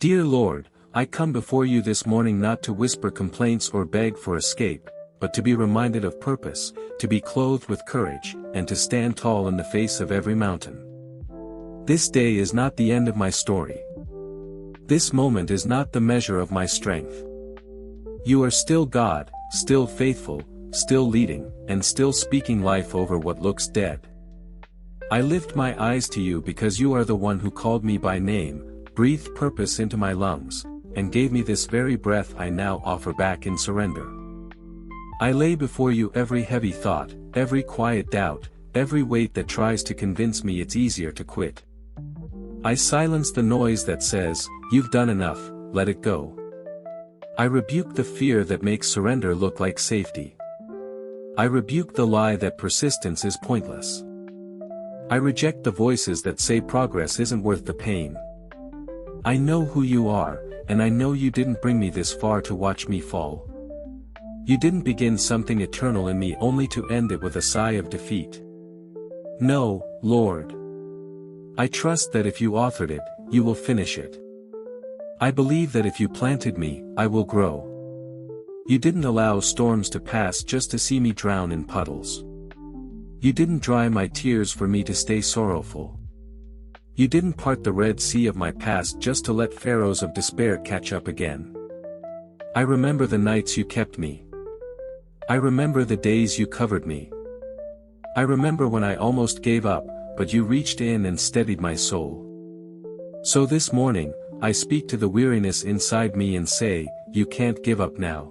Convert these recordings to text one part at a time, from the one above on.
Dear Lord, I come before you this morning not to whisper complaints or beg for escape, but to be reminded of purpose, to be clothed with courage, and to stand tall in the face of every mountain. This day is not the end of my story. This moment is not the measure of my strength. You are still God, still faithful, still leading, and still speaking life over what looks dead. I lift my eyes to you because you are the one who called me by name, breathed purpose into my lungs, and gave me this very breath I now offer back in surrender. I lay before you every heavy thought, every quiet doubt, every weight that tries to convince me it's easier to quit. I silence the noise that says, "You've done enough, let it go." I rebuke the fear that makes surrender look like safety. I rebuke the lie that persistence is pointless. I reject the voices that say progress isn't worth the pain. I know who you are, and I know you didn't bring me this far to watch me fall. You didn't begin something eternal in me only to end it with a sigh of defeat. No, Lord. I trust that if you authored it, you will finish it. I believe that if you planted me, I will grow. You didn't allow storms to pass just to see me drown in puddles. You didn't dry my tears for me to stay sorrowful. You didn't part the Red Sea of my past just to let pharaohs of despair catch up again. I remember the nights you kept me. I remember the days you covered me. I remember when I almost gave up, but you reached in and steadied my soul. So this morning, I speak to the weariness inside me and say, you can't give up now.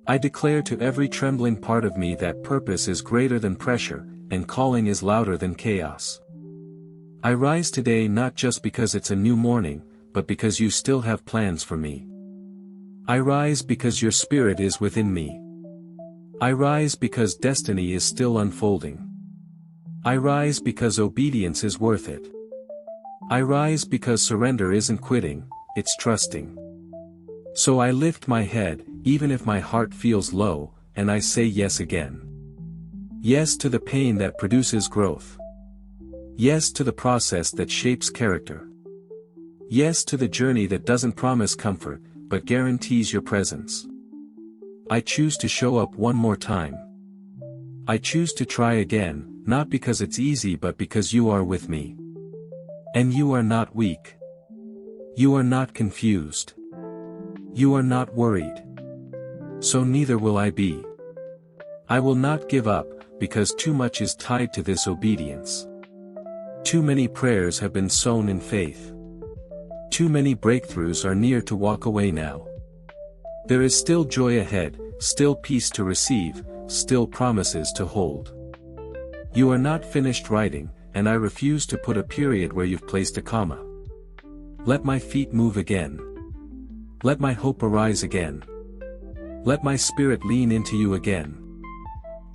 I declare to every trembling part of me that purpose is greater than pressure, and calling is louder than chaos. I rise today not just because it's a new morning, but because you still have plans for me. I rise because your spirit is within me. I rise because destiny is still unfolding. I rise because obedience is worth it. I rise because surrender isn't quitting, it's trusting. So I lift my head, even if my heart feels low, and I say yes again. Yes to the pain that produces growth. Yes to the process that shapes character. Yes to the journey that doesn't promise comfort, but guarantees your presence. I choose to show up one more time. I choose to try again, not because it's easy but because you are with me. And you are not weak. You are not confused. You are not worried. So neither will I be. I will not give up, because too much is tied to this obedience. Too many prayers have been sown in faith. Too many breakthroughs are near to walk away now. There is still joy ahead, still peace to receive, still promises to hold. You are not finished writing, and I refuse to put a period where you've placed a comma. Let my feet move again. Let my hope arise again. Let my spirit lean into you again.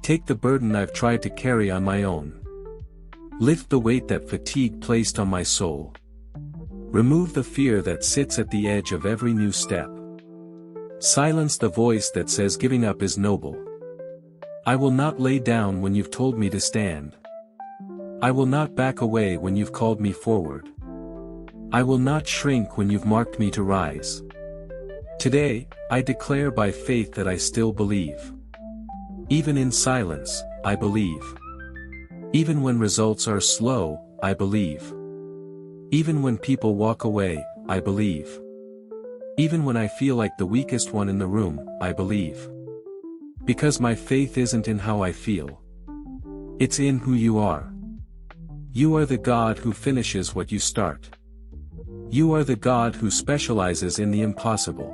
Take the burden I've tried to carry on my own. Lift the weight that fatigue placed on my soul. Remove the fear that sits at the edge of every new step. Silence the voice that says giving up is noble. I will not lay down when you've told me to stand. I will not back away when you've called me forward. I will not shrink when you've marked me to rise. Today, I declare by faith that I still believe. Even in silence, I believe. Even when results are slow, I believe. Even when people walk away, I believe. Even when I feel like the weakest one in the room, I believe. Because my faith isn't in how I feel. It's in who you are. You are the God who finishes what you start. You are the God who specializes in the impossible.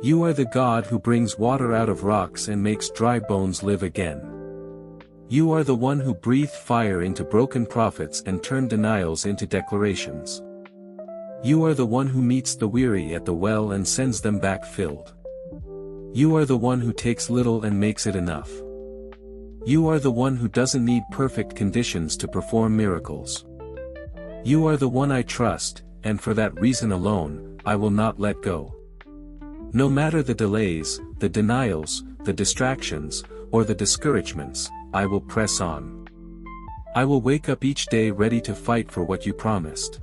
You are the God who brings water out of rocks and makes dry bones live again. You are the one who breathed fire into broken prophets and turned denials into declarations. You are the one who meets the weary at the well and sends them back filled. You are the one who takes little and makes it enough. You are the one who doesn't need perfect conditions to perform miracles. You are the one I trust, and for that reason alone, I will not let go. No matter the delays, the denials, the distractions, or the discouragements, I will press on. I will wake up each day ready to fight for what you promised.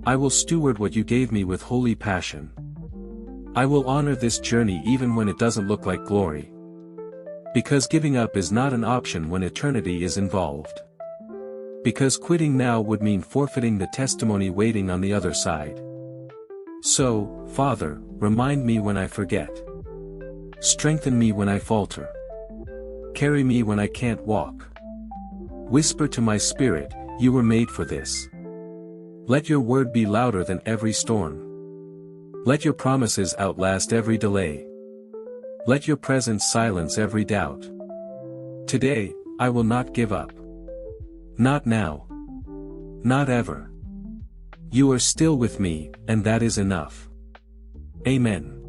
I will steward what you gave me with holy passion. I will honor this journey even when it doesn't look like glory. Because giving up is not an option when eternity is involved. Because quitting now would mean forfeiting the testimony waiting on the other side. So, Father, remind me when I forget. Strengthen me when I falter. Carry me when I can't walk. Whisper to my spirit, you were made for this. Let your word be louder than every storm. Let your promises outlast every delay. Let your presence silence every doubt. Today, I will not give up. Not now. Not ever. You are still with me, and that is enough. Amen.